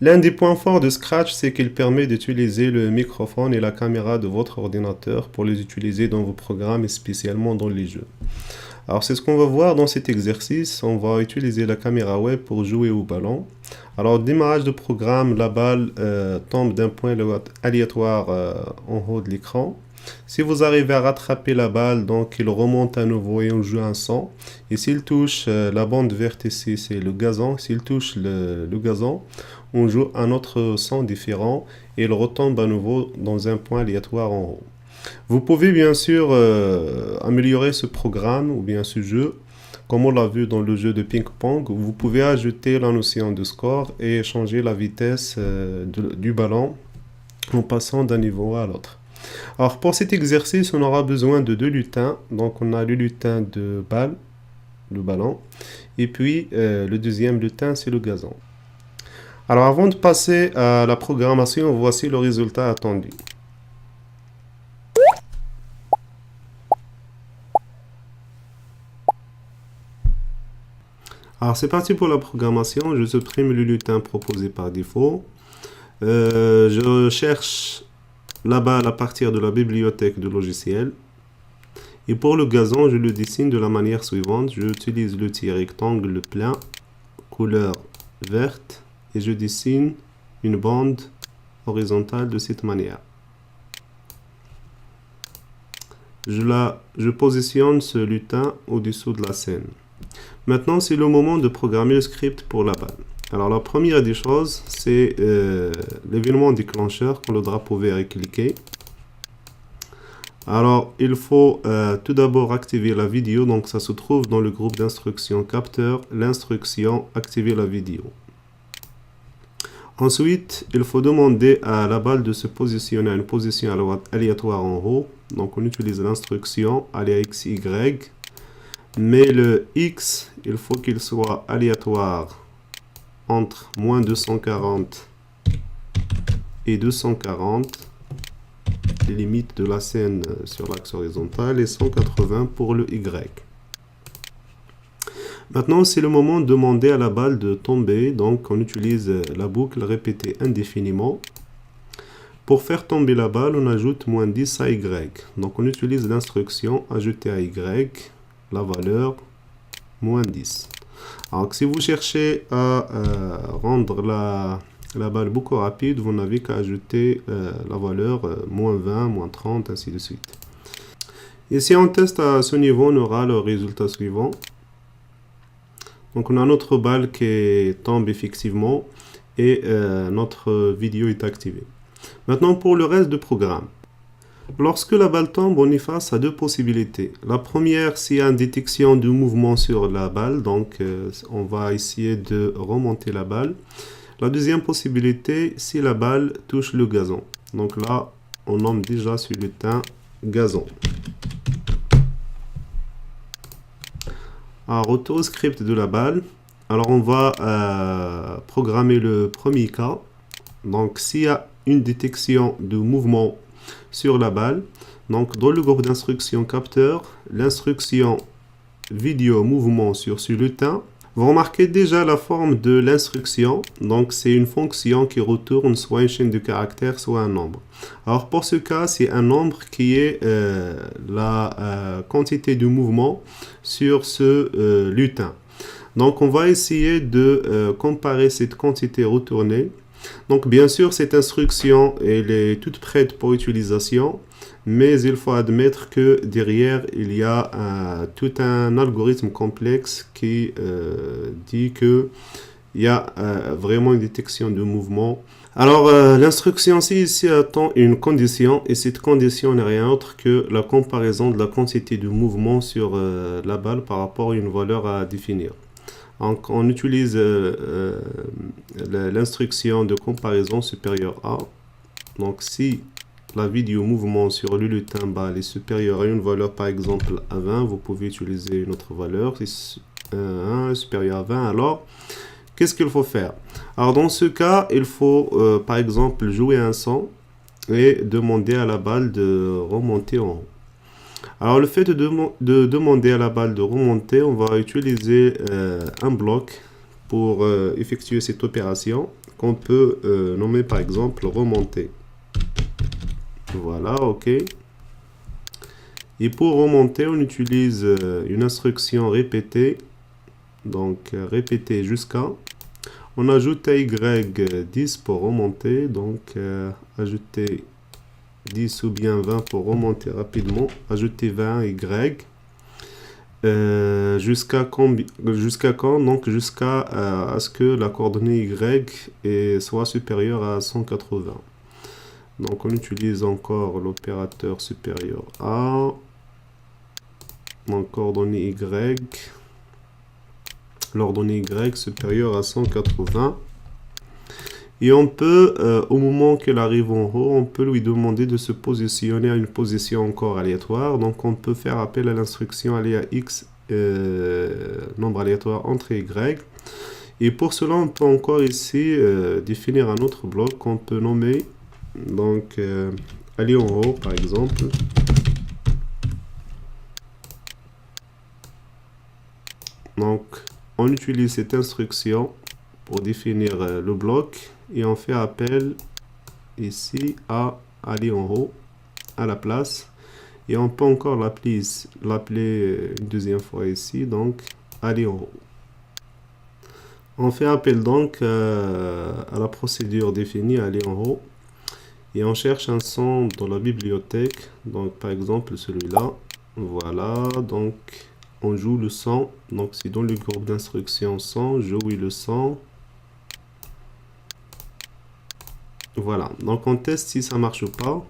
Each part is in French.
L'un des points forts de Scratch, c'est qu'il permet d'utiliser le microphone et la caméra de votre ordinateur pour les utiliser dans vos programmes et spécialement dans les jeux. Alors c'est ce qu'on va voir dans cet exercice. On va utiliser la caméra web pour jouer au ballon. Alors au démarrage de programme, la balle tombe d'un point aléatoire en haut de l'écran. Si vous arrivez à rattraper la balle, donc il remonte à nouveau et on joue un son. Et s'il touche la bande verte ici, c'est le gazon. S'il touche le gazon, on joue un autre son différent et il retombe à nouveau dans un point aléatoire en haut. Vous pouvez bien sûr améliorer ce programme ou bien ce jeu, comme on l'a vu dans le jeu de ping-pong. Vous pouvez ajouter la notion de score et changer la vitesse du ballon en passant d'un niveau à l'autre. Alors pour cet exercice, on aura besoin de deux lutins. Donc on a le lutin de balle, le ballon, et puis le deuxième lutin, c'est le gazon. Alors avant de passer à la programmation, voici le résultat attendu. Alors c'est parti pour la programmation. Je supprime le lutin proposé par défaut. Je cherche la balle à partir de la bibliothèque de logiciels. Et pour le gazon, je le dessine de la manière suivante. J'utilise l'outil rectangle plein, couleur verte, et je dessine une bande horizontale de cette manière. Je positionne ce lutin au-dessous de la scène. Maintenant, c'est le moment de programmer le script pour la balle. Alors, la première des choses, c'est l'événement déclencheur quand le drapeau vert est cliqué. Alors, il faut tout d'abord activer la vidéo. Donc, ça se trouve dans le groupe d'instructions capteur, l'instruction activer la vidéo. Ensuite, il faut demander à la balle de se positionner à une position aléatoire en haut. Donc, on utilise l'instruction AléaXY. Mais le X, il faut qu'il soit aléatoire entre moins 240 et 240, les limites de la scène sur l'axe horizontal, et 180 pour le Y. Maintenant, c'est le moment de demander à la balle de tomber. Donc, on utilise la boucle répétée indéfiniment. Pour faire tomber la balle, on ajoute moins 10 à Y. Donc, on utilise l'instruction ajouter à Y la valeur moins 10. Alors, si vous cherchez à rendre la balle beaucoup rapide, vous n'avez qu'à ajouter la valeur moins 20, moins 30, ainsi de suite. Et si on teste à ce niveau, on aura le résultat suivant. Donc, on a notre balle qui tombe effectivement et notre vidéo est activée. Maintenant, pour le reste du programme. Lorsque la balle tombe, on est face à deux possibilités. La première, c'est une détection du mouvement sur la balle. Donc, on va essayer de remonter la balle. La deuxième possibilité, si la balle touche le gazon. Donc là, on nomme déjà ce lutin gazon. Alors, retour au script de la balle. Alors, on va programmer le premier cas. Donc, s'il y a une détection de mouvement sur la balle, donc dans le groupe d'instructions capteur, l'instruction vidéo mouvement sur ce lutin, vous remarquez déjà la forme de l'instruction. Donc, c'est une fonction qui retourne soit une chaîne de caractères, soit un nombre. Alors, pour ce cas, c'est un nombre qui est la quantité de mouvement sur ce lutin. Donc, on va essayer de comparer cette quantité retournée. Donc, bien sûr, cette instruction, elle est toute prête pour utilisation, mais il faut admettre que derrière, il y a tout un algorithme complexe qui dit qu'il y a vraiment une détection de mouvement. Alors, l'instruction-ci ici attend une condition, et cette condition n'est rien d'autre que la comparaison de la quantité de mouvement sur la balle par rapport à une valeur à définir. Donc, on utilise l'instruction de comparaison supérieure à. Donc, si la vidéo mouvement sur le lutin balle est supérieure à une valeur, par exemple, à 20, vous pouvez utiliser une autre valeur. Si 1 est supérieur à 20, alors, qu'est-ce qu'il faut faire? Alors, dans ce cas, il faut, par exemple, jouer un son et demander à la balle de remonter en haut. Alors, le fait de demander à la balle de remonter, on va utiliser un bloc pour effectuer cette opération qu'on peut nommer par exemple remonter. Voilà, ok. Et pour remonter, on utilise une instruction répétée. Donc répéter jusqu'à. On ajoute à Y 10 pour remonter. Donc ajouter 10 ou bien 20 pour remonter rapidement. Ajouter 20 Y. Jusqu'à quand? Donc jusqu'à à ce que la coordonnée Y soit supérieure à 180. Donc on utilise encore l'opérateur supérieur à. Donc coordonnée Y. L'ordonnée Y supérieure à 180. Et on peut, au moment qu'elle arrive en haut, on peut lui demander de se positionner à une position encore aléatoire. Donc on peut faire appel à l'instruction aléa X, nombre aléatoire entre Y. Et pour cela, on peut encore ici définir un autre bloc qu'on peut nommer, donc aller en haut par exemple. Donc on utilise cette instruction pour définir le bloc et on fait appel ici à aller en haut à la place, et on peut encore l'appeler une deuxième fois ici, donc aller en haut. On fait appel donc à la procédure définie aller en haut et on cherche un son dans la bibliothèque, donc par exemple celui-là. Voilà, donc on joue le son, donc c'est dans le groupe d'instructions son, jouer le son. Voilà, donc on teste si ça marche ou pas.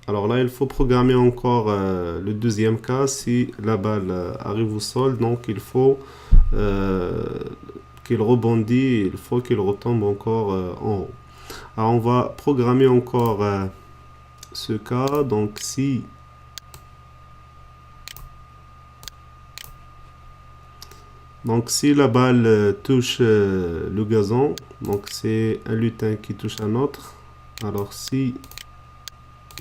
Alors là, il faut programmer encore le deuxième cas. Si la balle arrive au sol, donc il faut qu'il rebondisse, il faut qu'il retombe encore en haut. Alors on va programmer encore ce cas. Donc si la balle touche le gazon, donc c'est un lutin qui touche un autre. Alors si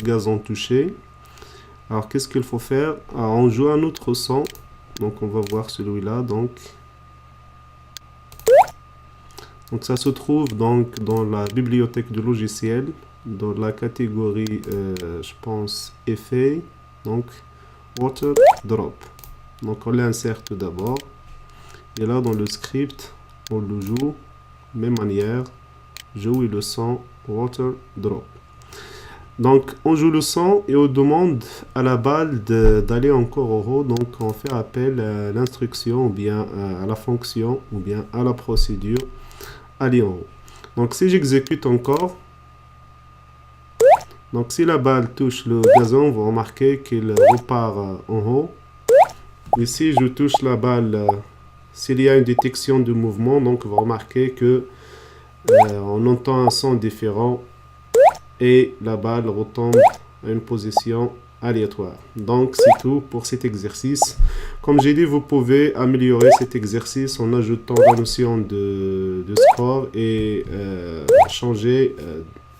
gazon touché, alors qu'est-ce qu'il faut faire? Alors on joue un autre son, donc on va voir celui-là. Donc ça se trouve donc dans la bibliothèque du logiciel, dans la catégorie je pense effet, donc water drop. Donc on l'insère tout d'abord. Et là, dans le script, on le joue, même manière, jouer le son water drop. Donc, on joue le son et on demande à la balle d'aller encore au haut. Donc, on fait appel à l'instruction ou bien à la fonction ou bien à la procédure aller en haut. Donc, si j'exécute encore, donc si la balle touche le gazon, vous remarquez qu'il repart en haut. Et si je touche la balle... s'il y a une détection de mouvement, donc vous remarquez que on entend un son différent et la balle retombe à une position aléatoire. Donc c'est tout pour cet exercice. Comme j'ai dit, vous pouvez améliorer cet exercice en ajoutant la notion de score et changer,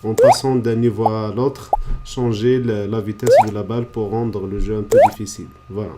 en passant d'un niveau à l'autre, changer la vitesse de la balle pour rendre le jeu un peu difficile. Voilà.